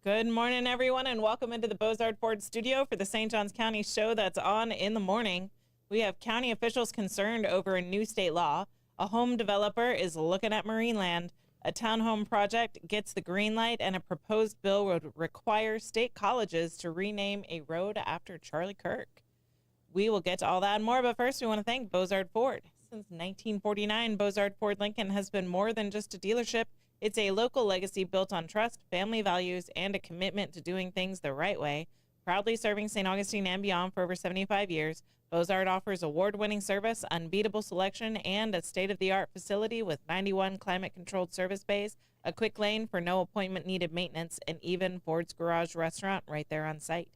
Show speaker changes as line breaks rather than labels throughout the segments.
Good morning, everyone, and welcome into the Bozard Ford studio for the St. Johns County show that's on in the morning. We have county officials concerned over a new state law. A home developer is looking at Marineland. A townhome project gets the green light, and a proposed bill would require state colleges to rename a road after Charlie Kirk. We will get to all that and more, but first we want to thank Bozard Ford. Since 1949, Bozard Ford Lincoln has been more than just a dealership. It's a local legacy built on trust, family values, and a commitment to doing things the right way. Proudly serving St. Augustine and beyond for over 75 years, Bozard offers award-winning service, unbeatable selection, and a state-of-the-art facility with 91 climate-controlled service bays, a quick lane for no appointment-needed maintenance, and even Ford's Garage restaurant right there on site.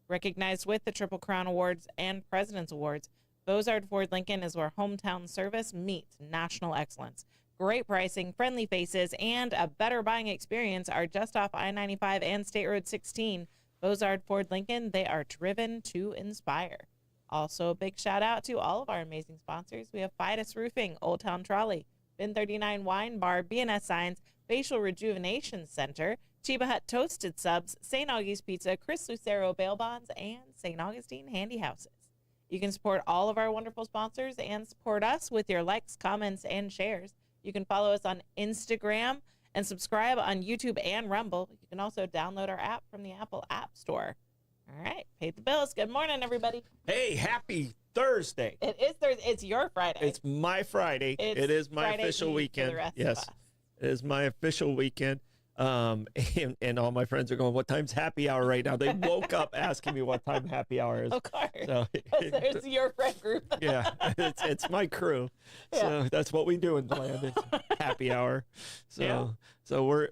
Recognized with the Triple Crown Awards and President's Awards, Bozard Ford Lincoln is where hometown service meets national excellence. Great pricing, friendly faces, and a better buying experience are just off I-95 and State Road 16. Bozard Ford Lincoln, they are driven to inspire. Also, a big shout out to all of our amazing sponsors. We have Fidus Roofing, Old Town Trolley, Bin 39 Wine Bar, B&S Signs, Facial Rejuvenation Center, Chiba Hut Toasted Subs, St. Augie's Pizza, Chris Lucero Bail Bonds, and St. Augustine Handy Houses. You can support all of our wonderful sponsors and support us with your likes, comments, and shares. You can follow us on Instagram and subscribe on YouTube and Rumble. You can also download our app from the Apple App Store. All right, paid the bills. Good morning, everybody.
Hey, happy Thursday.
It is Thursday. It's your Friday.
It's my Friday. It is my
Friday
official
Eve
weekend.
for the rest
Yes,
of us.
it is my official weekend. And all my friends are going, what time's happy hour right now? They woke up asking me what time happy hour is.
Of course.
So,
It's your friend group.
yeah, it's my crew. So that's what we do in Deland. It's happy hour. So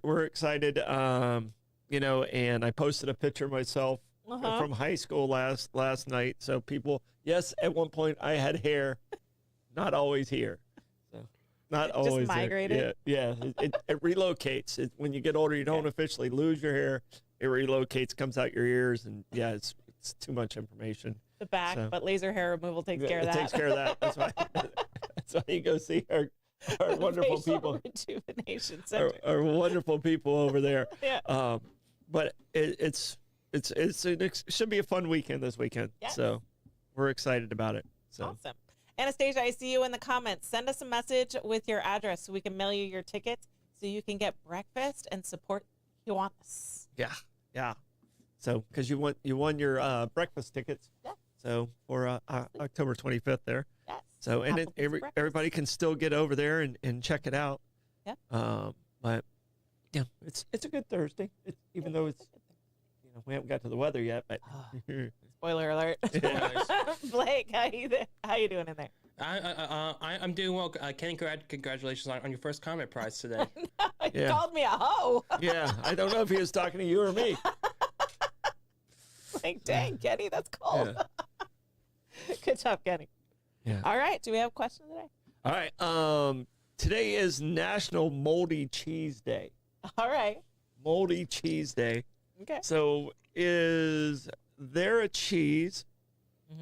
we're excited. You know, and I posted a picture myself from high school last night. So people, yes, at one point I had hair, not always here. Not always.
Just migrated?
Yeah. It relocates. When you get older, you don't officially lose your hair. It relocates, comes out your ears, and yeah, it's too much information.
The back, but laser hair removal takes care of that.
It takes care of that. That's why you go see our wonderful
Facial
people.
Rejuvenation Center.
Our wonderful people over there.
Yeah.
But it should be a fun weekend this weekend.
Yes.
So we're excited about it. So.
Awesome. Anastasia, I see you in the comments. Send us a message with your address so we can mail you your tickets so you can get breakfast and support Kiwanis.
Yeah. So, because you won your breakfast tickets.
Yeah.
So for October 25th there.
Yes.
So and everybody can still get over there and check it out.
Yeah.
But yeah, it's a good Thursday. Even though it's we haven't got to the weather yet, but.
Spoiler alert. Blake, how you doing in there?
I'm doing well. Kenny, congratulations on your first comment prize today.
He called me a hoe.
Yeah, I don't know if he was talking to you or me.
Like, dang, Kenny, that's cold. Yeah. Good job, Kenny.
Yeah.
All right, do we have questions today?
All right. Today is National Moldy Cheese Day.
All right.
Moldy Cheese Day.
Okay.
So is there a cheese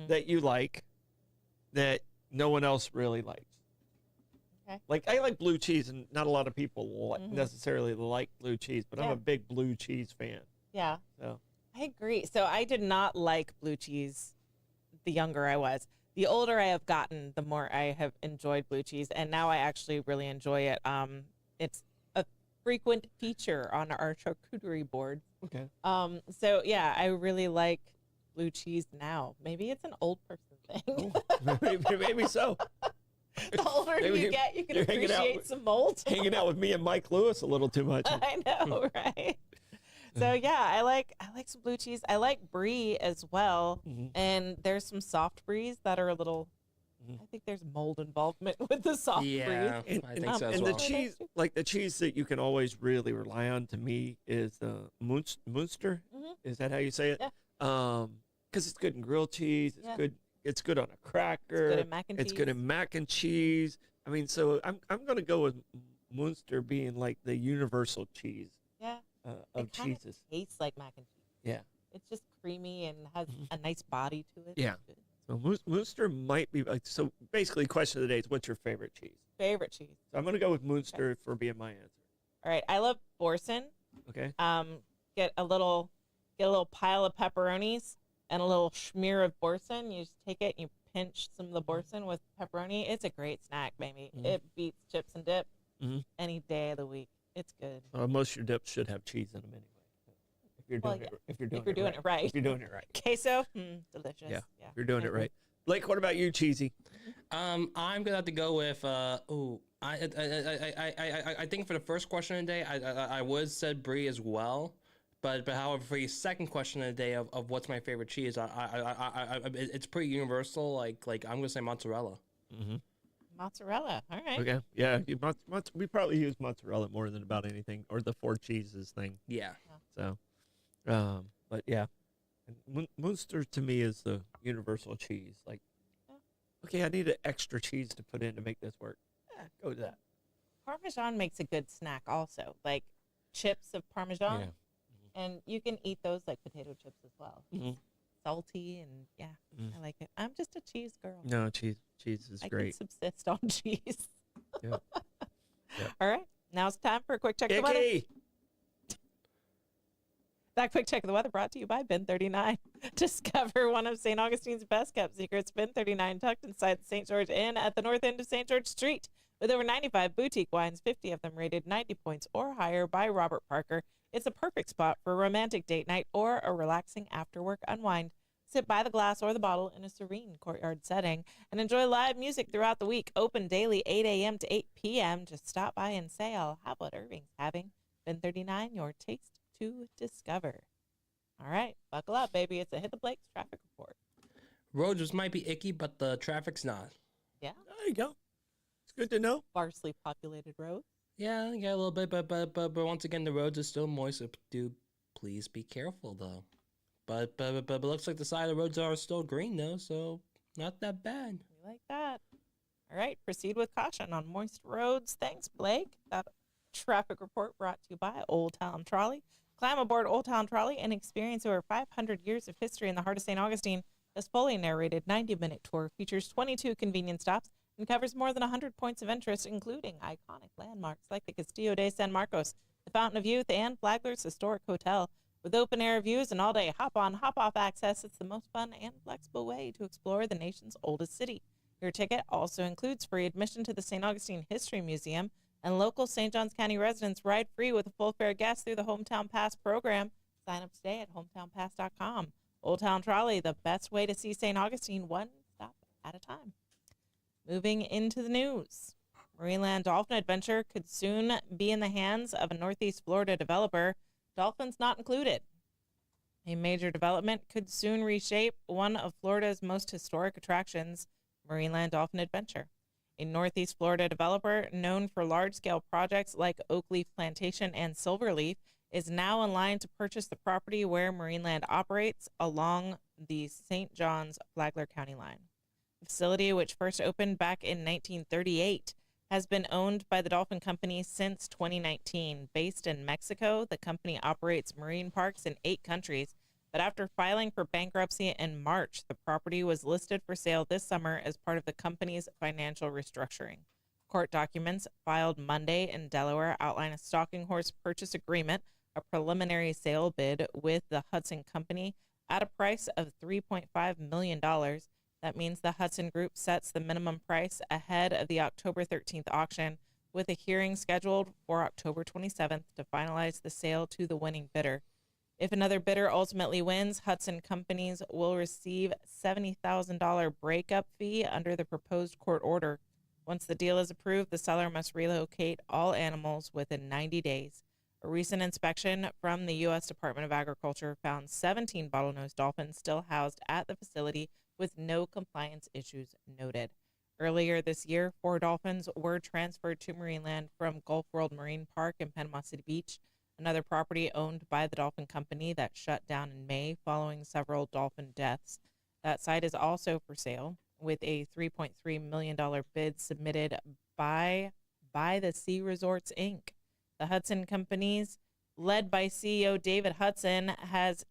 that you like that no one else really likes?
Okay.
Like, I like blue cheese, and not a lot of people necessarily like blue cheese, but I'm a big blue cheese fan.
Yeah.
So
I agree. So I did not like blue cheese the younger I was. The older I have gotten, the more I have enjoyed blue cheese, and now I actually really enjoy it. It's a frequent feature on our charcuterie board.
Okay.
So yeah, I really like blue cheese now. Maybe it's an old person thing.
Maybe so.
The older you get, you can appreciate some mold.
Hanging out with me and Mike Lewis a little too much.
I know, right? So yeah, I like some blue cheese. I like brie as well, and there's some soft bries that are a little. I think there's mold involvement with the soft bries.
Yeah, I think so as
and
well.
the cheese, like the cheese that you can always really rely on, to me, is the Munster. Is that how you say it?
Yeah.
Because it's good in grilled cheese. It's good. It's good on a cracker.
It's good in mac and cheese.
It's good in mac and cheese. I mean, so I'm going to go with Munster being like the universal cheese.
Yeah.
Of cheeses.
It tastes like mac and cheese.
Yeah.
It's just creamy and has a nice body to it.
Yeah. So Munster might be like, so basically question of the day is, what's your favorite cheese?
Favorite cheese.
So I'm going to go with Munster for being my answer.
All right. I love Boursin.
Okay.
get a little pile of pepperonis and a little smear of boursin. You just take it and you pinch some of the boursin with pepperoni. It's a great snack, baby.
Mhm.
It beats chips and dip
Mhm.
any day of the week. It's good.
Most of your dips should have cheese in them anyway. If you're
Well,
doing
yeah.
it, if you're
If
doing,
you're doing it right.
If you're doing it right.
Queso, delicious.
Yeah.
Yeah.
If you're doing
I
it
agree.
right. Blake, what about you, cheesy?
I'm gonna have to go with I think for the first question of the day I would said brie as well, but however for your second question of the day of what's my favorite cheese, it's pretty universal. Like I'm gonna say mozzarella.
Mm-hmm.
Mozzarella. All right.
Okay. Yeah. We probably use mozzarella more than about anything, or the four cheeses thing.
Yeah.
So, but yeah, Munster to me is the universal cheese. Like,
Yeah.
okay, I need an extra cheese to put in to make this work. Go to that.
Parmesan makes a good snack also, like chips of Parmesan.
Yeah.
And you can eat those like potato chips as well.
Mm-hmm.
Salty and I like it. I'm just a cheese girl.
No, cheese is
I
great.
can subsist on cheese.
Yeah. Yeah.
All right. Now it's time for a quick check of the weather.
Icky!
That quick check of the weather brought to you by Bin 39. Discover one of St. Augustine's best kept secrets. Bin 39 tucked inside the St. George Inn at the north end of St. George Street. With over 95 boutique wines, 50 of them rated 90 points or higher by Robert Parker, it's a perfect spot for a romantic date night or a relaxing after-work unwind. Sit by the glass or the bottle in a serene courtyard setting and enjoy live music throughout the week. Open daily 8 a.m. to 8 p.m. Just stop by and say, I'll have what Irving's having. Bin 39, your taste to discover. All right, buckle up, baby. It's a Hit the Blake's traffic report.
Roads might be icky, but the traffic's not.
Yeah,
There you go. It's good to know.
sparsely populated roads.
Yeah, a little bit, but once again, the roads are still moist. So do please be careful though. But it looks like the side of the roads are still green though, so not that bad.
We like that. All right, proceed with caution on moist roads. Thanks, Blake. That traffic report brought to you by Old Town Trolley. Climb aboard Old Town Trolley and experience over 500 years of history in the heart of St. Augustine. This fully narrated 90-minute tour features 22 convenient stops and covers more than 100 points of interest, including iconic landmarks like the Castillo de San Marcos, the Fountain of Youth, and Flagler's Historic Hotel. With open-air views and all-day hop-on, hop-off access, it's the most fun and flexible way to explore the nation's oldest city. Your ticket also includes free admission to the St. Augustine History Museum, and local St. Johns County residents ride free with a full fare guest through the Hometown Pass program. Sign up today at hometownpass.com. Old Town Trolley, the best way to see St. Augustine one stop at a time. Moving into the news. Marineland Dolphin Adventure could soon be in the hands of a Northeast Florida developer, dolphins not included. A major development could soon reshape one of Florida's most historic attractions, Marineland Dolphin Adventure. A Northeast Florida developer known for large-scale projects like Oakleaf Plantation and Silverleaf is now in line to purchase the property where Marineland operates along the St. Johns Flagler County line. The facility, which first opened back in 1938, has been owned by the Dolphin Company since 2019. Based in Mexico, the company operates marine parks in 8 countries, but after filing for bankruptcy in March, the property was listed for sale this summer as part of the company's financial restructuring. Court documents filed Monday in Delaware outline a stalking horse purchase agreement, a preliminary sale bid with the Hudson Company at a price of $3.5 million. That means the Hudson Group sets the minimum price ahead of the October 13th auction, with a hearing scheduled for October 27th to finalize the sale to the winning bidder. If another bidder ultimately wins, Hudson Companies will receive $70,000 breakup fee under the proposed court order. Once the deal is approved, the seller must relocate all animals within 90 days. A recent inspection from the U.S. Department of Agriculture found 17 bottlenose dolphins still housed at the facility with no compliance issues noted. Earlier this year, 4 dolphins were transferred to Marineland from Gulf World Marine Park in Panama City Beach, another property owned by the Dolphin Company that shut down in May following several dolphin deaths. That site is also for sale, with a $3.3 million bid submitted by the Sea Resorts, Inc. The Hudson Companies, led by CEO David Hudson, has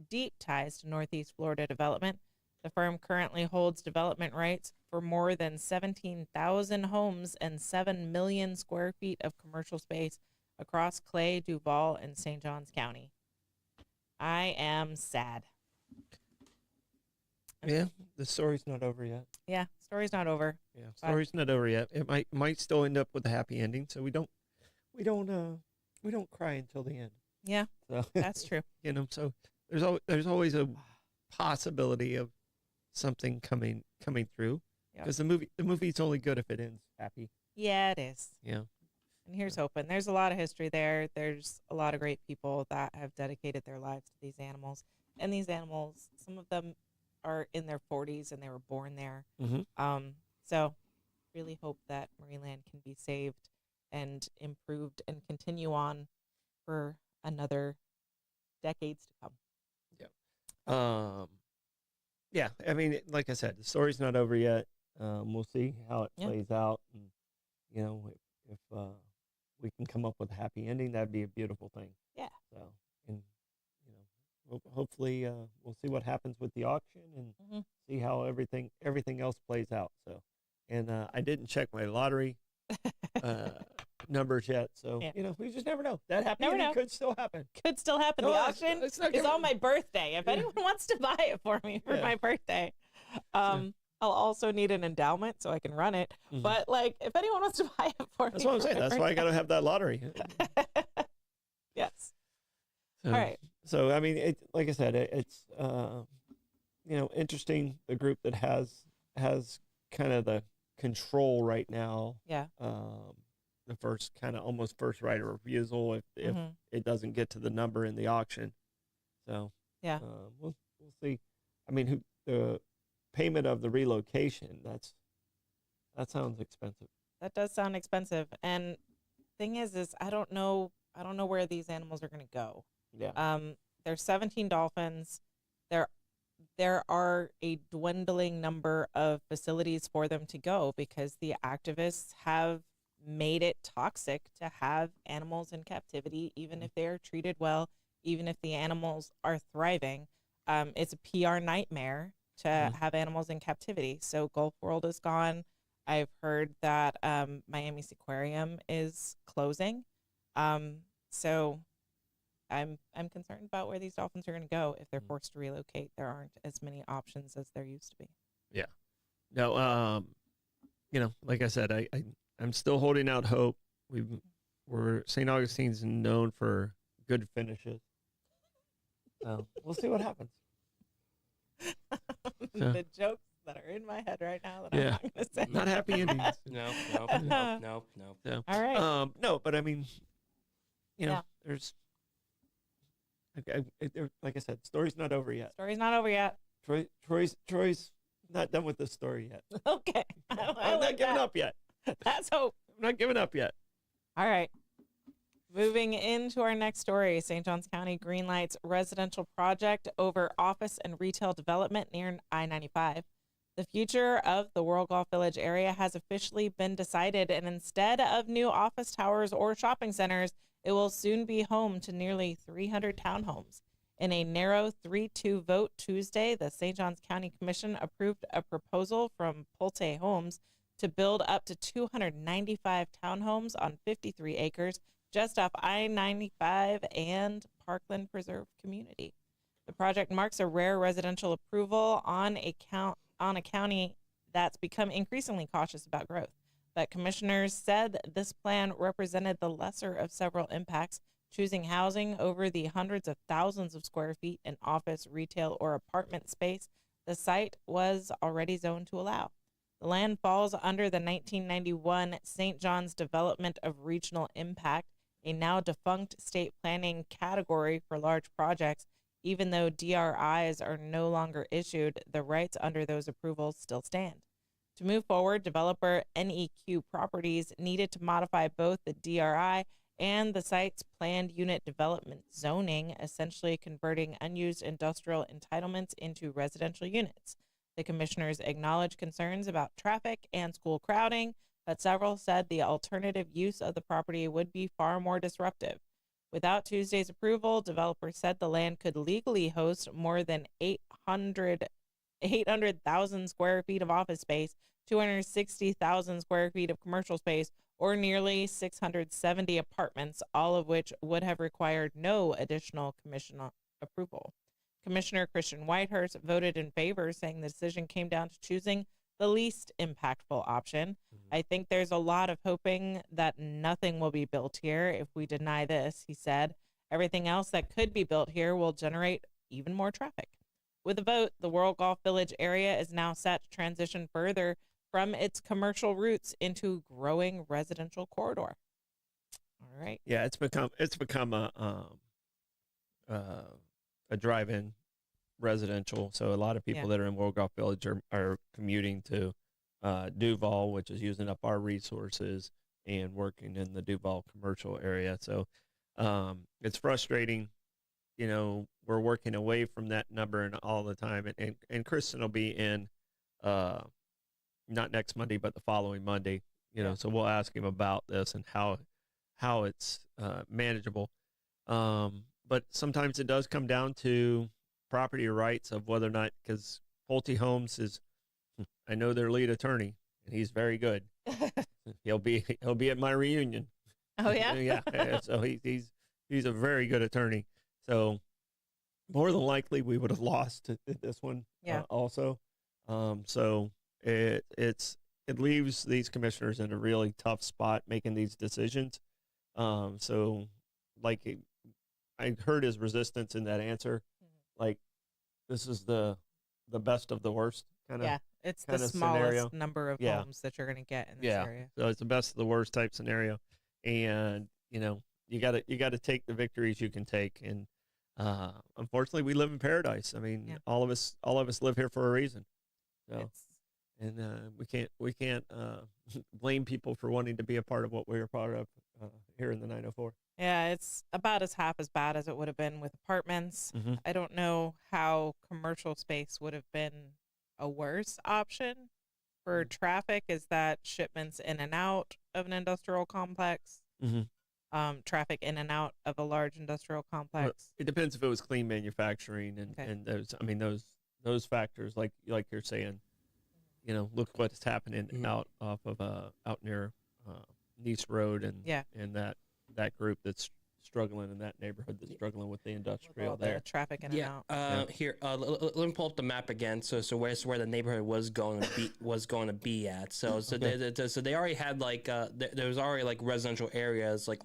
deep ties to Northeast Florida development. The firm currently holds development rights for more than 17,000 homes and 7 million square feet of commercial space across Clay, Duval, and St. Johns County. I am sad.
Yeah, the story's not over yet.
Yeah, story's not over.
Yeah, story's not over yet. It might still end up with a happy ending, so we don't cry until the end.
Yeah,
So
that's true.
so there's always a possibility of something coming through,
Yep.
because the movie's only good if it ends happy.
Yeah, it is.
Yeah.
And here's hoping. There's a lot of history there. There's a lot of great people that have dedicated their lives to these animals. And these animals, some of them are in their 40s and they were born there.
Mm-hmm.
So really hope that Marineland can be saved and improved and continue on for another decades to come.
Yeah. I mean, like I said, the story's not over yet. We'll see how it plays out, and if we can come up with a happy ending, that'd be a beautiful thing.
Yeah.
So, and hopefully we'll see what happens with the auction and see how everything else plays out. So, and I didn't check my lottery numbers yet, so we just never know. That happy ending could still happen.
Could still happen. The auction is on my birthday. If anyone wants to buy it for me for my birthday, I'll also need an endowment so I can run it. Mm-hmm. But if anyone wants to buy it for me,
that's what I'm saying. That's why I got to have that lottery.
Yes.
So,
all right.
So I mean, like I said, it's interesting. The group that has kind of the control right now.
Yeah.
The first almost first right of refusal if it doesn't get to the number in the auction. So
yeah,
we'll see. I mean, the payment of the relocation, that sounds expensive.
That does sound expensive. And thing is I don't know where these animals are going to go.
Yeah.
There's 17 dolphins. There are a dwindling number of facilities for them to go because the activists have made it toxic to have animals in captivity, even if they are treated well, even if the animals are thriving. It's a PR nightmare to have animals in captivity. So Gulf World is gone. I've heard that Miami's aquarium is closing. So I'm concerned about where these dolphins are going to go if they're forced to relocate. There aren't as many options as there used to be.
Yeah. No, like I said, I'm still holding out hope. St. Augustine's known for good finishes. So we'll see what happens.
The jokes that are in my head right now that I'm not going to say.
Not happy endings.
No.
So,
all right.
No, but I mean, there's, like I said, story's not over yet.
Story's not over yet.
Troy's not done with the story yet.
Okay.
I'm not giving up yet.
That's hope.
I'm not giving up yet.
All right. Moving into our next story, St. Johns County greenlights residential project over office and retail development near I-95. The future of the World Golf Village area has officially been decided, and instead of new office towers or shopping centers, it will soon be home to nearly 300 townhomes. In a narrow 3-2 vote Tuesday, the St. Johns County Commission approved a proposal from Pulte Homes to build up to 295 townhomes on 53 acres just off I-95 and Parkland Preserve community. The project marks a rare residential approval on a county that's become increasingly cautious about growth. But commissioners said this plan represented the lesser of several impacts, choosing housing over the hundreds of thousands of square feet in office, retail, or apartment space the site was already zoned to allow. The land falls under the 1991 St. John's Development of Regional Impact, a now defunct state planning category for large projects. Even though DRIs are no longer issued, the rights under those approvals still stand. To move forward, developer NEQ Properties needed to modify both the DRI and the site's planned unit development zoning, essentially converting unused industrial entitlements into residential units. The commissioners acknowledged concerns about traffic and school crowding, but several said the alternative use of the property would be far more disruptive. Without Tuesday's approval, developers said the land could legally host more than 800,000 square feet of office space, 260,000 square feet of commercial space, or nearly 670 apartments, all of which would have required no additional commission approval. Commissioner Christian Whitehurst voted in favor, saying the decision came down to choosing the least impactful option. I think there's a lot of hoping that nothing will be built here if we deny this, he said. Everything else that could be built here will generate even more traffic. With the vote, the World Golf Village area is now set to transition further from its commercial routes into growing residential corridor. All right.
Yeah, it's become a drive-in residential. So a lot of people that are in World Golf Village are commuting to Duval, which is using up our resources, and working in the Duval commercial area. So it's frustrating. You know, we're working away from that number and all the time. And Kristen will be in not next Monday, but the following Monday. You know, so we'll ask him about this and how it's manageable. But sometimes it does come down to property rights of whether or not, because Pulte Homes is, I know their lead attorney, and he's very good. He'll be at my reunion.
Oh yeah,
yeah. So he's a very good attorney. So more than likely we would have lost this one. Also. So it leaves these commissioners in a really tough spot making these decisions. So like I heard his resistance in that answer. Like this is the best of the worst kind of.
Yeah, it's the smallest
scenario.
number of homes that you're going to get in this area.
So it's the best of the worst type scenario, and you know you got to take the victories you can take. And unfortunately, we live in paradise. I mean, all of us live here for a reason. So, and we can't blame people for wanting to be a part of what we're a part of here in the 904.
Yeah, it's about half as bad as it would have been with apartments. I don't know how commercial space would have been a worse option for traffic. Is that shipments in and out of an industrial complex? Traffic in and out of a large industrial complex?
Well, it depends if it was clean manufacturing and those factors like you're saying. You know, look what's happening out near Nice Road and that group that's struggling in that neighborhood that's struggling with the industrial there.
Traffic in and out.
Here, let me pull up the map again. So where's where the neighborhood was going to be at. So they already had like there was already like residential areas like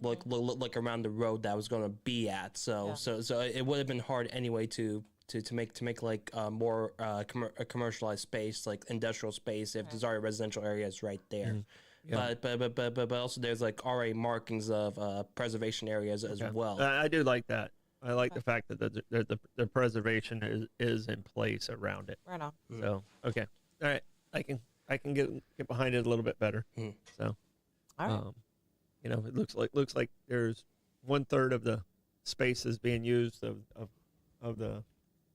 around the road that was going to be at. So it would have been hard anyway to make like more commercialized space, like industrial space, if there's already residential areas right there. But also there's like already markings of preservation areas as well.
I do like that. I like the fact that the preservation is in place around it.
Right on.
So all right, I can get behind it a little bit better. So,
all right.
You know, it looks like there's 1/3 of the space is being used of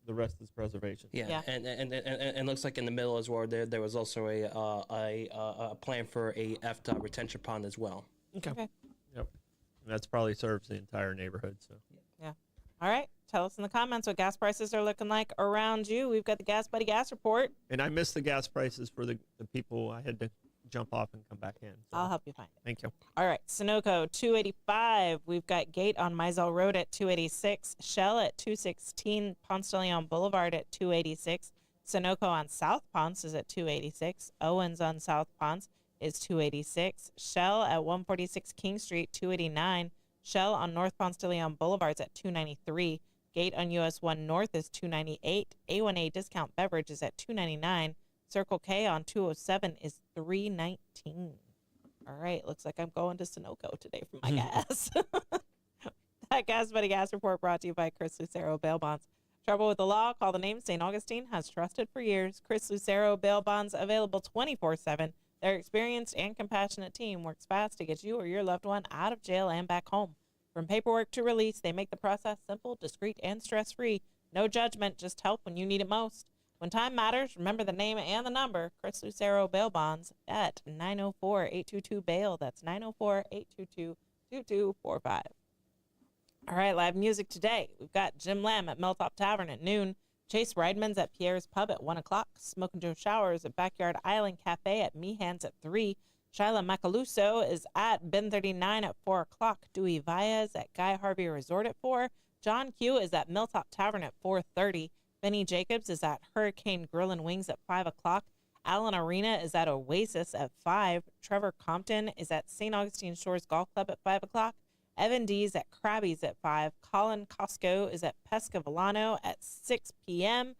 the rest is preservation.
And looks like in the middle as well there was also a plan for a FDOT retention pond as well.
Okay. Yep. And that's probably serves the entire neighborhood. So.
Yeah. All right. Tell us in the comments what gas prices are looking like around you. We've got the Gas Buddy Gas Report.
And I missed the gas prices for the people. I had to jump off and come back in. So.
I'll help you find it.
Thank you.
All right. Sunoco, $2.85. We've got Gate on Mizell Road at $2.86. Shell at $2.16. Ponce de Leon Boulevard at $2.86. Sunoco on South Ponce is at $2.86. Owens on South Ponce is $2.86. Shell at 146 King Street, $2.89. Shell on North Ponce de Leon Boulevard is at $2.93. Gate on US 1 North is $2.98. A1A Discount Beverage is at $2.99. Circle K on 207 is $3.19. All right, looks like I'm going to Sunoco today for my gas. That Gas Buddy Gas Report brought to you by Chris Lucero Bail Bonds. Trouble with the law? Call the name St. Augustine has trusted for years. Chris Lucero Bail Bonds, available 24/7. Their experienced and compassionate team works fast to get you or your loved one out of jail and back home. From paperwork to release, they make the process simple, discreet, and stress-free. No judgment, just help when you need it most. When time matters, remember the name and the number. Chris Lucero Bail Bonds at 904-822-BAIL. That's 904-822-2245. All right, live music today. We've got Jim Lamb at Milltop Tavern at noon. Chase Riedman's at Pierre's Pub at 1 o'clock. Smoke and Joe Showers at Backyard Island Cafe at Meehan's at 3. Shyla Macaluso is at Ben 39 at 4 o'clock. Dewey Valles at Guy Harvey Resort at 4. John Q is at Milltop Tavern at 4:30. Benny Jacobs is at Hurricane Grill and Wings at 5 o'clock. Alan Arena is at Oasis at 5. Trevor Compton is at St. Augustine Shores Golf Club at 5 o'clock. Evan D's at Krabby's at 5. Colin Costco is at Pesca Volano at 6 p.m.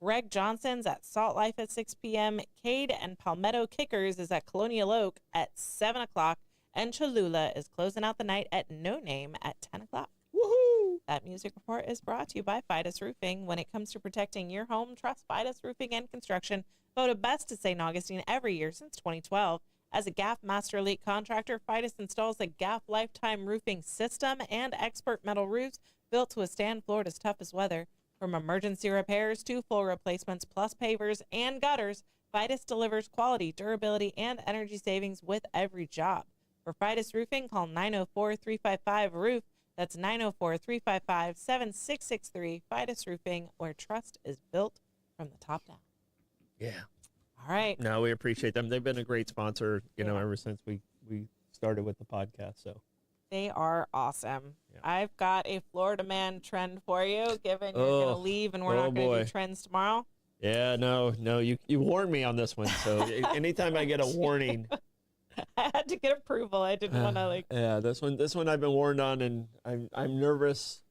Greg Johnson's at Salt Life at 6 p.m. Cade and Palmetto Kickers is at Colonial Oak at 7 o'clock. And Cholula is closing out the night at No Name at 10 o'clock.
Woohoo!
That music report is brought to you by Fidus Roofing. When it comes to protecting your home, trust Fidus Roofing and Construction. Voted best to St. Augustine every year since 2012. As a GAF Master Elite contractor, Fidus installs a GAF Lifetime Roofing System and expert metal roofs built to withstand Florida's toughest weather. From emergency repairs to full replacements plus pavers and gutters, Fidus delivers quality, durability, and energy savings with every job. For Fidus Roofing, call 904-355-ROOF. That's 904-355-7663. Fidus Roofing, where trust is built from the top down.
Yeah.
All right.
No, we appreciate them. They've been a great sponsor, ever since we started with the podcast. So
They are awesome.
Yeah.
I've got a Florida man trend for you, given you're going to leave and we're not going to do trends tomorrow.
yeah, no, you warned me on this one. So anytime I get a warning,
I had to get approval. I didn't want to
yeah, this one I've been warned on, and I'm nervous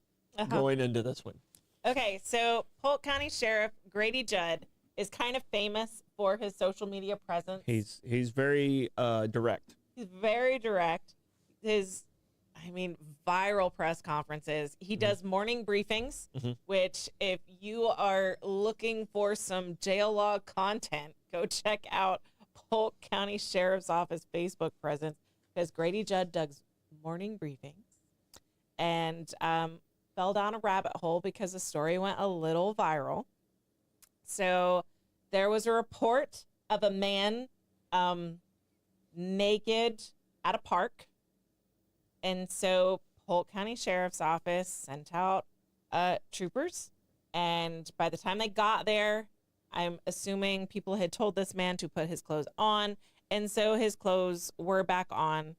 going into this one.
Okay, so Polk County Sheriff Grady Judd is kind of famous for his social media presence.
He's very direct.
He's very direct. Viral press conferences. He does morning briefings, which if you are looking for some jail log content, go check out Polk County Sheriff's Office Facebook presence, because Grady Judd does morning briefings and fell down a rabbit hole because the story went a little viral. So there was a report of a man naked at a park. And so Polk County Sheriff's Office sent out troopers. And by the time they got there, I'm assuming people had told this man to put his clothes on. And so his clothes were back on.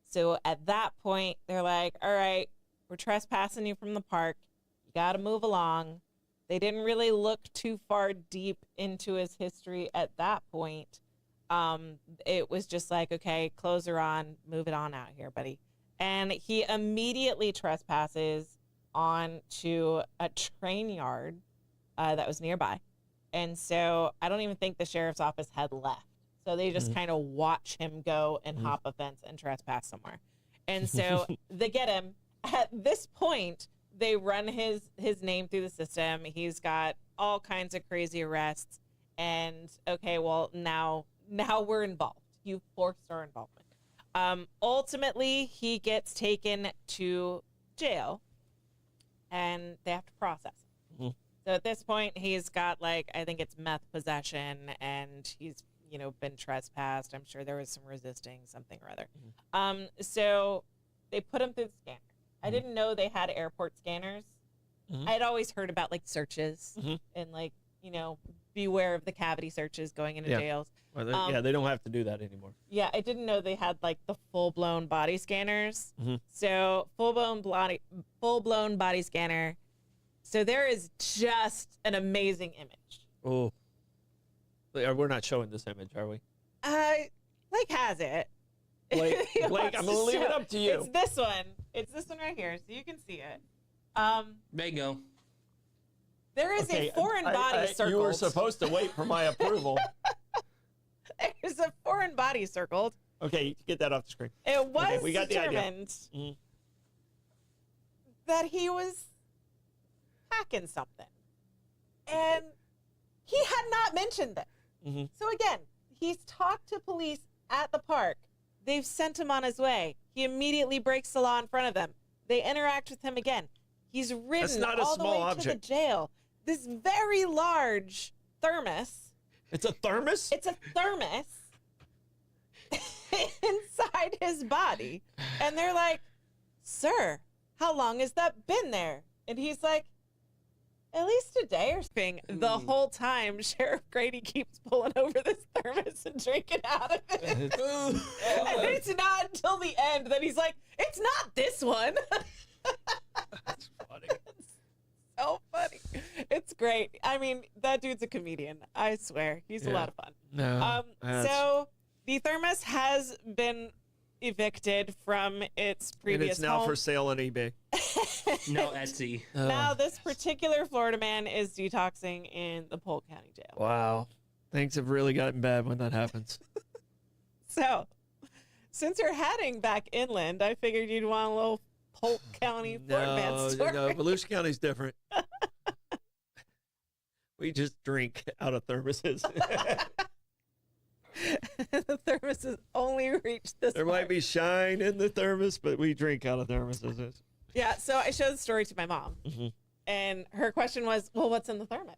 So at that point, they're like, all right, we're trespassing you from the park. You got to move along. They didn't really look too far deep into his history at that point. It was just like, okay, clothes are on, move it on out here, buddy. And he immediately trespasses onto a train yard that was nearby. And so I don't even think the sheriff's office had left. So they just kind of watch him go and hop a fence and trespass somewhere. And so they get him. At this point, they run his name through the system. He's got all kinds of crazy arrests. And okay, well, now we're involved. You forced our involvement. Ultimately, he gets taken to jail and they have to process him. So at this point, he's got I think it's meth possession, and he's, been trespassed. I'm sure there was some resisting, something or other. So they put him through the scanner. I didn't know they had airport scanners. I'd always heard about searches and beware of the cavity searches going into jails.
Well, they don't have to do that anymore.
Yeah, I didn't know they had the full-blown body scanners. So full-blown body scanner. So there is just an amazing image.
Oh, we're not showing this image, are we?
Has it.
Blake, I'm going to leave it up to you.
It's this one. It's this one right here, so you can see it.
There you go.
There is a foreign body circled.
You were supposed to wait for my approval.
There's a foreign body circled.
Okay, get that off the screen.
It was
we got
determined
the idea.
that he was hacking something. And he had not mentioned it. So again, he's talked to police at the park. They've sent him on his way. He immediately breaks the law in front of them. They interact with him again. He's ridden all the way to the jail. This very large thermos.
It's a thermos?
It's a thermos inside his body. And they're like, sir, how long has that been there? And he's like, at least a day or something. The whole time, Sheriff Grady keeps pulling over this thermos and drinking out of it. And it's not until the end that he's like, it's not this one.
That's funny.
so funny. It's great. I mean, that dude's a comedian. I swear. He's a lot of fun.
No.
So the thermos has been evicted from its
And
previous
it's now
home.
for sale on eBay.
No Etsy.
Now this particular Florida man is detoxing in the Polk County Jail.
Wow. Things have really gotten bad when that happens.
So, since you're heading back inland, I figured you'd want a little Polk County Florida man story.
No, Volusia County's different. We just drink out of thermoses.
The thermoses only reach this
There might be shine in the thermos, but we drink out of thermoses.
Yeah, so I showed the story to my mom, and her question was, well, what's in the thermos?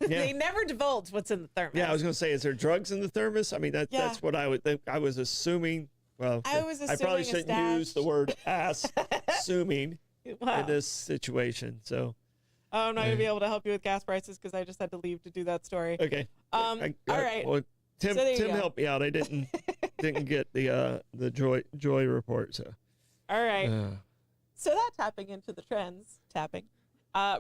They never divulge what's in the thermos.
Yeah, I was going to say, is there drugs in the thermos? I mean, that's what I would think. I was assuming. Well,
I was
I probably
assuming a
shouldn't use the word assuming
Wow.
in this situation. So,
I'm not going to be able to help you with gas prices because I just had to leave to do that story.
okay.
All right.
Well, Tim
So there you go.
helped me out. I didn't get the joy report. So,
All right. So that tapping into the trends,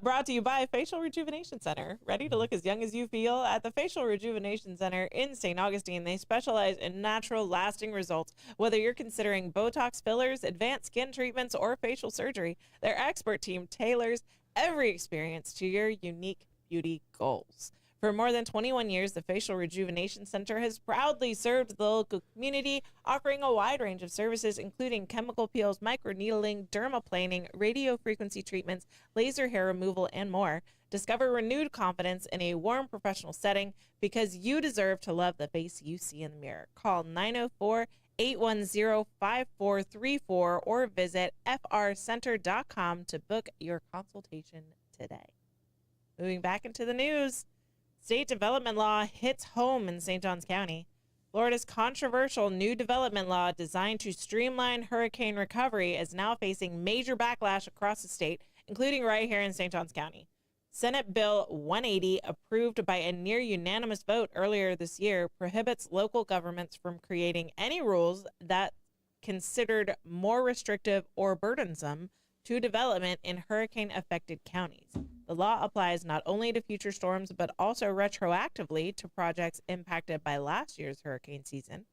brought to you by Facial Rejuvenation Center. Ready to look as young as you feel? At the Facial Rejuvenation Center in St. Augustine, they specialize in natural, lasting results. Whether you're considering Botox fillers, advanced skin treatments, or facial surgery, their expert team tailors every experience to your unique beauty goals. For more than 21 years, the Facial Rejuvenation Center has proudly served the local community, offering a wide range of services, including chemical peels, microneedling, dermaplaning, radio frequency treatments, laser hair removal, and more. Discover renewed confidence in a warm professional setting because you deserve to love the face you see in the mirror. Call 904-810-5434 or visit frcenter.com to book your consultation today. Moving back into the news. State development law hits home in St. Johns County. Florida's controversial new development law designed to streamline hurricane recovery is now facing major backlash across the state, including right here in St. Johns County. Senate Bill 180, approved by a near unanimous vote earlier this year, prohibits local governments from creating any rules that considered more restrictive or burdensome to development in hurricane-affected counties. The law applies not only to future storms, but also retroactively to projects impacted by last year's hurricane season.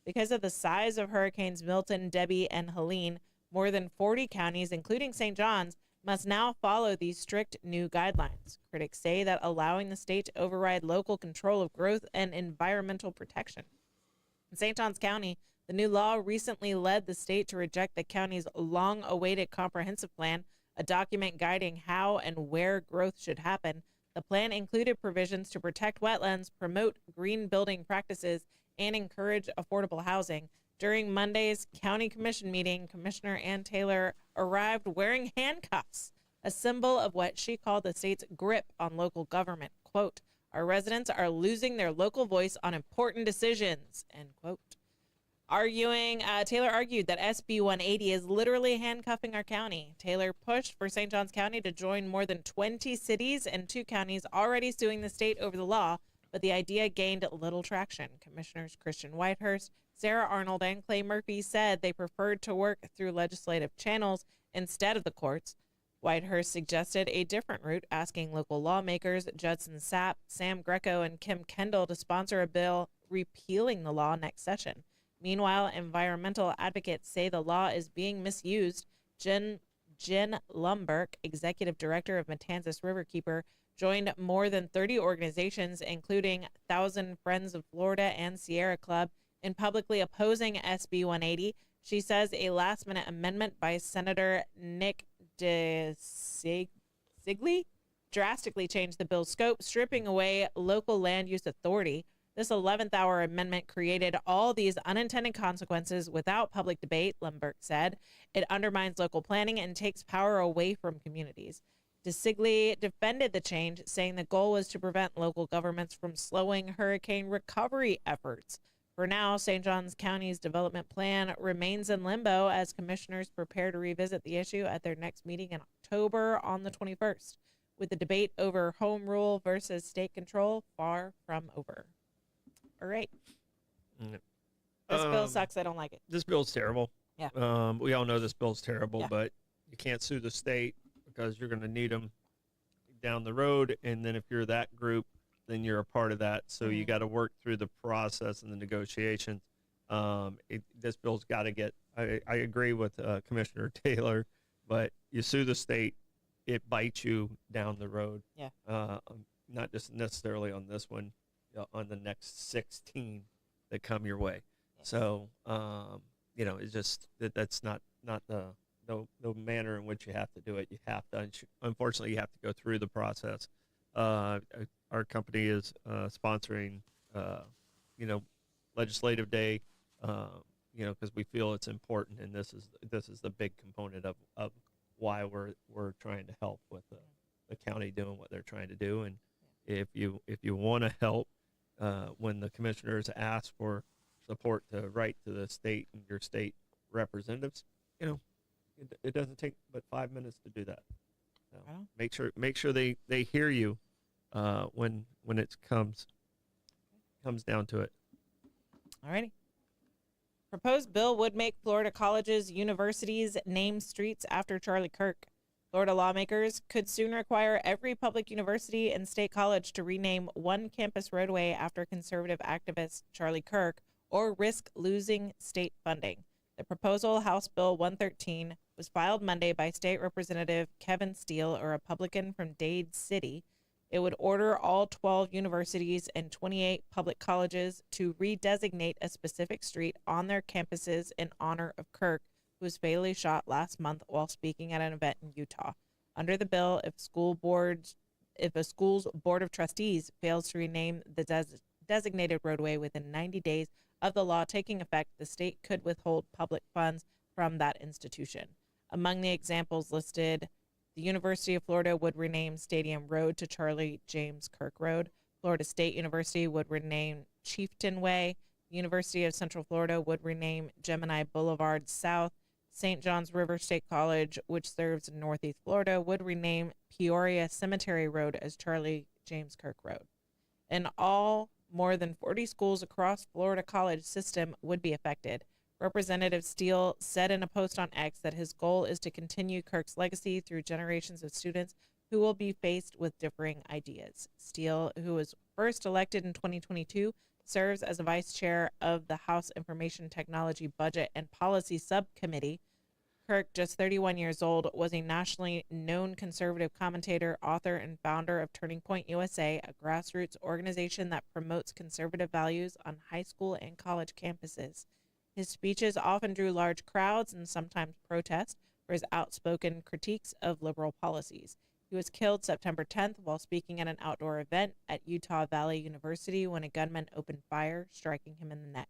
Because of the size of hurricanes Milton, Debbie, and Helene, more than 40 counties, including St. John's, must now follow these strict new guidelines. Critics say that allowing the state to override local control of growth and environmental protection. In St. Johns County, the new law recently led the state to reject the county's long-awaited comprehensive plan, a document guiding how and where growth should happen. The plan included provisions to protect wetlands, promote green building practices, and encourage affordable housing. During Monday's county commission meeting, Commissioner Ann Taylor arrived wearing handcuffs, a symbol of what she called the state's grip on local government. Quote, "Our residents are losing their local voice on important decisions," end quote. Taylor argued that SB 180 is literally handcuffing our county. Taylor pushed for St. Johns County to join more than 20 cities and 2 counties already suing the state over the law, but the idea gained little traction. Commissioners Christian Whitehurst, Sarah Arnold, and Clay Murphy said they preferred to work through legislative channels instead of the courts. Whitehurst suggested a different route, asking local lawmakers Judson Sapp, Sam Greco, and Kim Kendall to sponsor a bill repealing the law next session. Meanwhile, environmental advocates say the law is being misused. Jen Lumberg, executive director of Matanzas Riverkeeper, joined more than 30 organizations, including 1,000 Friends of Florida and Sierra Club, in publicly opposing SB 180. She says a last-minute amendment by Senator Nick DeSigley drastically changed the bill's scope, stripping away local land use authority. This 11th-hour amendment created all these unintended consequences without public debate, Lumberg said. It undermines local planning and takes power away from communities. DeSigley defended the change, saying the goal was to prevent local governments from slowing hurricane recovery efforts. For now, St. Johns County's development plan remains in limbo as commissioners prepare to revisit the issue at their next meeting in October on the 21st, with the debate over home rule versus state control far from over. All right. This bill sucks. I don't like it.
This bill's terrible.
Yeah.
We all know this bill's terrible,
Yeah.
but you can't sue the state because you're going to need them down the road, and then if you're that group, then you're a part of that. So you got to work through the process and the negotiations. This bill's got to get. I agree with Commissioner Taylor, but you sue the state, it bites you down the road.
Yeah.
Not just necessarily on this one, on the next 16 that come your way. Yeah. So it's just that's not the manner in which you have to do it. You have to, unfortunately, you have to go through the process. Our company is sponsoring, Legislative Day, because we feel it's important, and this is the big component of why we're trying to help with the county doing what they're trying to do. And if you want to help, when the commissioners ask for support to write to the state and your state representatives, it doesn't take but 5 minutes to do that. So make sure they hear you when it comes down to it.
Alrighty. Proposed bill would make Florida colleges, universities name streets after Charlie Kirk. Florida lawmakers could soon require every public university and state college to rename one campus roadway after conservative activist Charlie Kirk, or risk losing state funding. The proposal, House Bill 113, was filed Monday by State Representative Kevin Steele, a Republican from Dade City. It would order all 12 universities and 28 public colleges to redesignate a specific street on their campuses in honor of Kirk, who was fatally shot last month while speaking at an event in Utah. Under the bill, if a school's board of trustees fails to rename the designated roadway within 90 days of the law taking effect, the state could withhold public funds from that institution. Among the examples listed, the University of Florida would rename Stadium Road to Charlie James Kirk Road. Florida State University would rename Chieftain Way. The University of Central Florida would rename Gemini Boulevard South. St. John's River State College, which serves Northeast Florida, would rename Peoria Cemetery Road as Charlie James Kirk Road. In all, more than 40 schools across Florida college system would be affected. Representative Steele said in a post on X that his goal is to continue Kirk's legacy through generations of students who will be faced with differing ideas. Steele, who was first elected in 2022, serves as a vice chair of the House Information Technology Budget and Policy Subcommittee. Kirk, just 31 years old, was a nationally known conservative commentator, author, and founder of Turning Point USA, a grassroots organization that promotes conservative values on high school and college campuses. His speeches often drew large crowds and sometimes protests for his outspoken critiques of liberal policies. He was killed September 10th while speaking at an outdoor event at Utah Valley University when a gunman opened fire, striking him in the neck.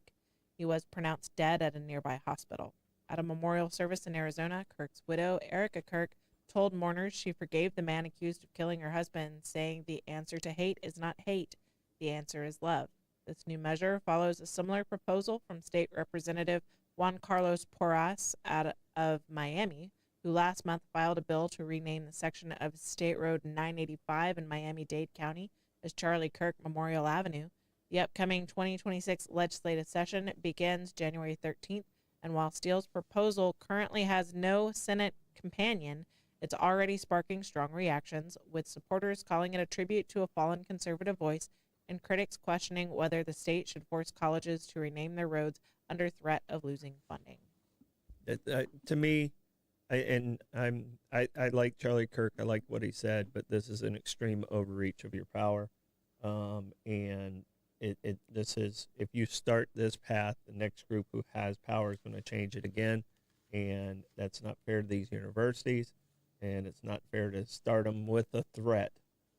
He was pronounced dead at a nearby hospital. At a memorial service in Arizona, Kirk's widow, Erica Kirk, told mourners she forgave the man accused of killing her husband, saying the answer to hate is not hate, the answer is love. This new measure follows a similar proposal from State Representative Juan Carlos Porras of Miami, who last month filed a bill to rename the section of State Road 985 in Miami-Dade County as Charlie Kirk Memorial Avenue. The upcoming 2026 legislative session begins January 13th, and while Steele's proposal currently has no Senate companion, it's already sparking strong reactions, with supporters calling it a tribute to a fallen conservative voice and critics questioning whether the state should force colleges to rename their roads under threat of losing funding.
To me, I like Charlie Kirk. I like what he said, but this is an extreme overreach of your power, and this is, if you start this path, the next group who has power is going to change it again, and that's not fair to these universities, and it's not fair to start them with a threat.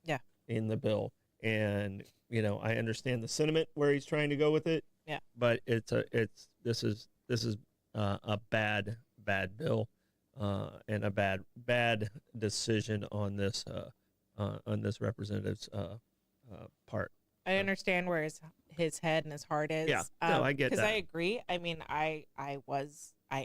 Yeah. In
the bill, and I understand the sentiment where he's trying to go with it.
Yeah.
But this is a bad bill, and a bad decision on this representative's part.
I understand where his head and his heart is.
Yeah, no, I get that.
Because I agree. I mean, I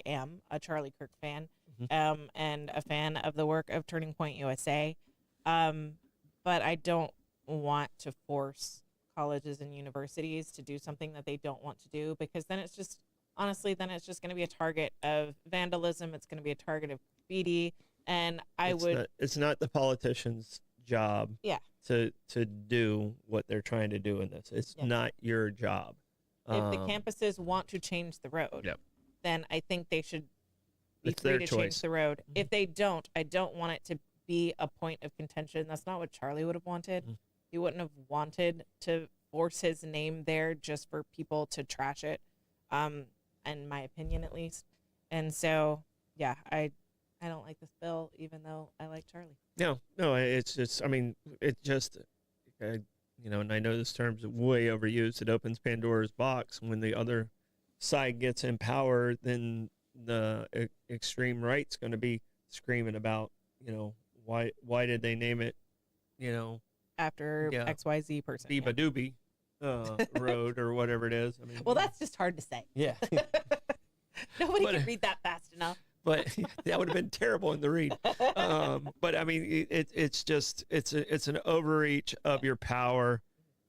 am a Charlie Kirk fan, and a fan of the work of Turning Point USA, but I don't want to force colleges and universities to do something that they don't want to do, because then it's just, honestly, going to be a target of vandalism. It's going to be a target of graffiti, and it's not the politicians'
job
Yeah.
to do what they're trying to do in this. It's
Yes.
not your job.
If the campuses want to change the road,
Yep.
then I think they should be
It's
free
their
to
choice.
change the road. If they don't, I don't want it to be a point of contention. That's not what Charlie would have wanted.
Mhm.
He wouldn't have wanted to force his name there just for people to trash it, in my opinion at least. And so, yeah, I don't like this bill, even though I like Charlie.
No, it's just, I mean, it just, you know, and I know this term's way overused. It opens Pandora's box. When the other side gets in power, then the extreme right's going to be screaming about, you know, why did they name it, you know,
After
Yeah.
XYZ person.
Biba Doobie Road or whatever it is. I mean,
Well, that's just hard to say.
yeah.
Nobody
But-
can read that fast enough.
But that would have been terrible in the read. But I mean, it's just it's an overreach of your power,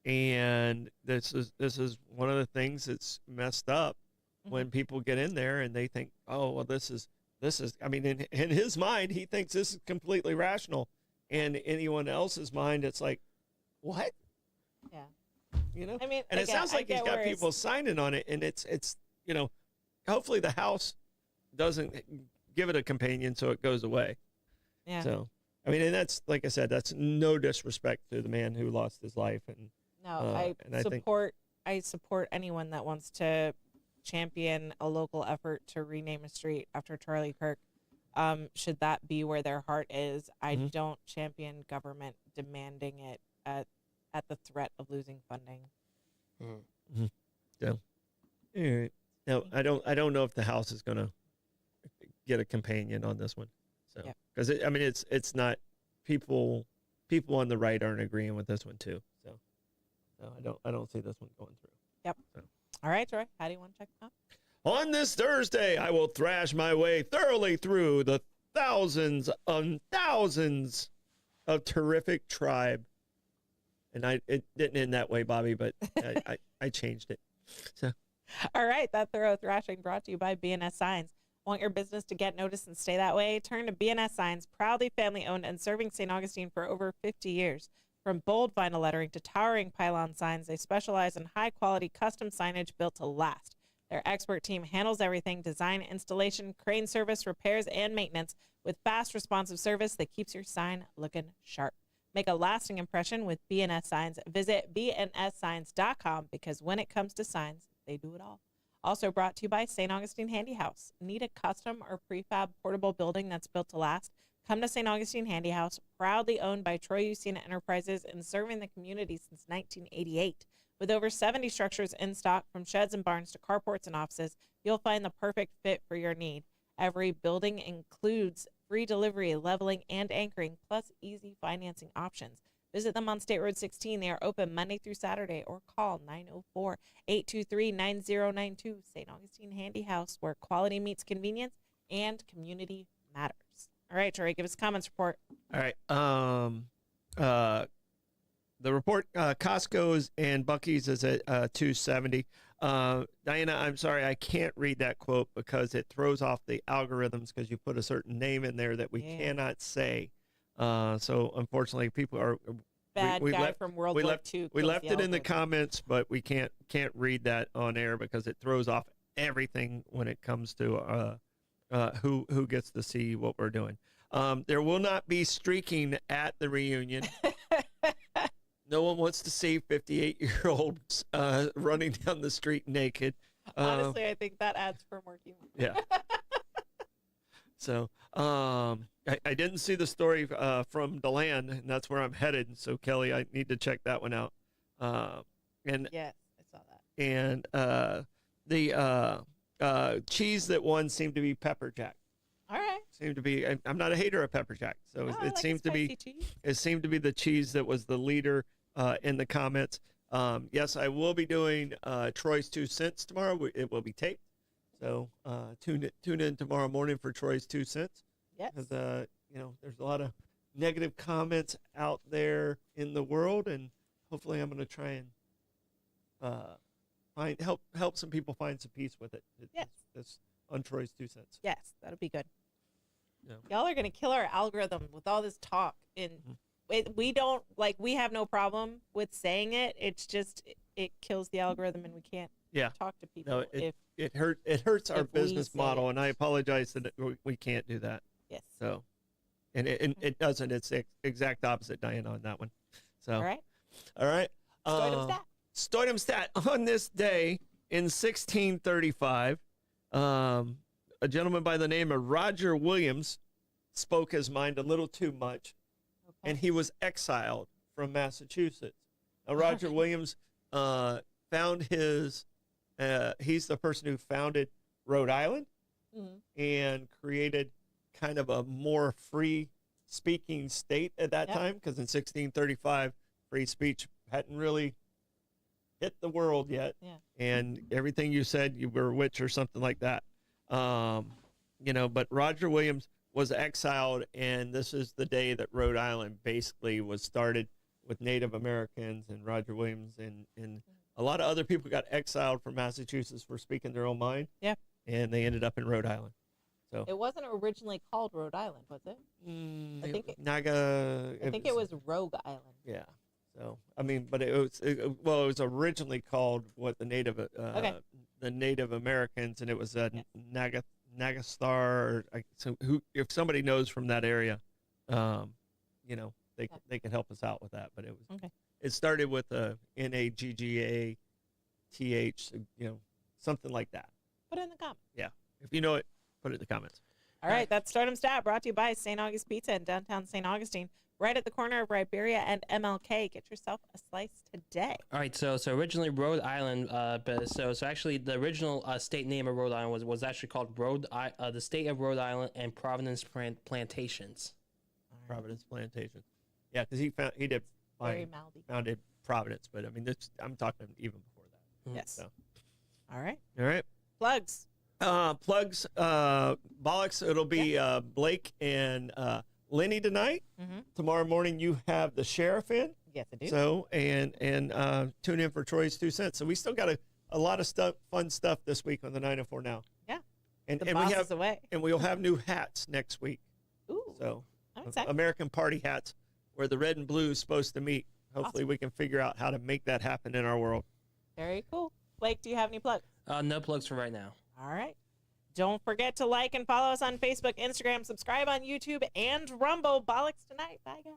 and this is one of the things that's messed up when people get in there and they think, oh well, this is. I mean, in his mind, he thinks this is completely rational, and anyone else's mind, it's like, what?
Yeah.
You know.
I mean,
And it sounds like he's
get
got
where
people signing on it, and it's you know, hopefully the House doesn't give it a companion so it goes away.
Yeah.
So, I mean, and that's, like I said, that's no disrespect to the man who lost his life. And
No,
and I think-
I support anyone that wants to champion a local effort to rename a street after Charlie Kirk. Should that be where their heart is? I
Mhm.
don't champion government demanding it at the threat of losing funding.
all right. Now, I don't know if the House is going to get a companion on this one. So,
Yeah.
because I mean, it's not people on the right aren't agreeing with this one too. So, no, I don't see this one going through.
Yep.
So.
All right, Troy, how do you want to check them out?
On this Thursday, I will thrash my way thoroughly through the thousands and thousands of terrific Tribe. And it didn't end that way, Bobby, but I changed it. So,
All right, that thorough thrashing brought to you by BNS Signs. Want your business to get noticed and stay that way? Turn to BNS Signs, proudly family-owned and serving St. Augustine for over 50 years. From bold vinyl lettering to towering pylon signs, they specialize in high-quality custom signage built to last. Their expert team handles everything: design, installation, crane service, repairs, and maintenance with fast, responsive service that keeps your sign looking sharp. Make a lasting impression with BNS Signs. Visit bnssigns.com, because when it comes to signs, they do it all. Also brought to you by St. Augustine Handy House. Need a custom or prefab portable building that's built to last? Come to St. Augustine Handy House, proudly owned by Troy Usina Enterprises and serving the community since 1988. With over 70 structures in stock, from sheds and barns to carports and offices, you'll find the perfect fit for your need. Every building includes free delivery, leveling, and anchoring, plus easy financing options. Visit them on State Road 16. They are open Monday through Saturday, or call 904-823-9092. St. Augustine Handy House, where quality meets convenience and community matters. All right, Troy, give us a comments report.
all right. The report, Costco's and Buc-ee's is at 270. Diana, I'm sorry, I can't read that quote because it throws off the algorithms because you put a certain name in there that we
Yeah.
cannot say. So unfortunately, people are
Bad
we
guy
left-
from World
we
War
left,
II.
we
kills
left it in the
algorithm.
comments, but we can't read that on air because it throws off everything when it comes to who gets to see what we're doing. There will not be streaking at the reunion. No one wants to see 58-year-olds running down the street naked.
Honestly, I think that adds for more humor.
Yeah. So I didn't see the story from DeLand, and that's where I'm headed. So Kelly, I need to check that one out. And
Yes, I saw that.
and the cheese that won seemed to be pepper jack.
All right.
Seemed to be. I'm not a hater of pepper jack, so
Oh, I
it
like
seemed to be.
spicy cheese.
It seemed to be the cheese that was the leader in the comments. Yes, I will be doing Troy's 2 cents tomorrow. It will be taped, so tune in tomorrow morning for Troy's 2 cents.
Yes.
Because you know, there's a lot of negative comments out there in the world, and hopefully, I'm going to try and help some people find some peace with it.
Yes.
It's on Troy's 2 cents.
Yes, that'll be good.
Yeah.
Y'all are gonna kill our algorithm with all this talk in we don't like, we have no problem with saying it. It's just it kills the algorithm, and we can't
Yeah.
talk to people
No,
if
it hurts our
if we
business
say
model,
it.
and I apologize that we can't do that.
yes.
So, and it doesn't. It's the exact opposite, Diane, on that one. So,
All right.
all right.
Stoidem stat.
Stoidem stat. On this day in 1635, a gentleman by the name of Roger Williams spoke his mind a little too much,
Okay.
and he was exiled from Massachusetts. Now, Roger Williams found his. He's the person who founded Rhode Island
Mhm.
and created kind of a more free speaking state at that
Yep.
time, because in 1635 free speech hadn't really hit the world yet.
Yeah.
And everything you said, you were a witch or something like that. But Roger Williams was exiled, and this is the day that Rhode Island basically was started with Native Americans, and Roger Williams and a lot of other people got exiled from Massachusetts for speaking their own mind.
Yeah.
And they ended up in Rhode Island. So
It wasn't originally called Rhode Island, was it? I think it was Rogue Island.
Yeah. So I mean, but it was originally called what the Native Americans, and it was Nagastar. Or, so if somebody knows from that area, they can help us out with that. But it was
Okay.
It started with a NAGGATH, something like that.
Put it in the comments.
Yeah. If you know it, put it in the comments.
All right, that's Stardom Stat, brought to you by St. August Pizza in downtown St. Augustine, right at the corner of Riberia and MLK. Get yourself a slice today.
All right, so originally Rhode Island, but so actually the original state name of Rhode Island was actually called the state of Rhode Island and Providence Plantations.
Providence Plantation. Yeah, because he did
Very mouthy.
founded Providence, but I mean, I'm talking even before that.
Yes.
So,
All right.
all right.
Plugs.
Plugs, bollocks. It'll be Blake and Lenny tonight.
Mm-hmm.
Tomorrow morning you have the sheriff in.
Yes, I do.
So and tune in for Troy's 2 cents. So we still got a lot of fun stuff this week on the 904 Now.
Yeah.
And
The
we
boss
have
is away.
and we'll have new hats next week.
Ooh.
So
I'm excited.
American party hats where the red and blue is supposed to meet. Hopefully we can figure out how to make that happen in our world.
Very cool. Blake, do you have any plugs?
No plugs for right now.
All right. Don't forget to like and follow us on Facebook, Instagram, subscribe on YouTube, and Rumble. Bollocks tonight. Bye, guys.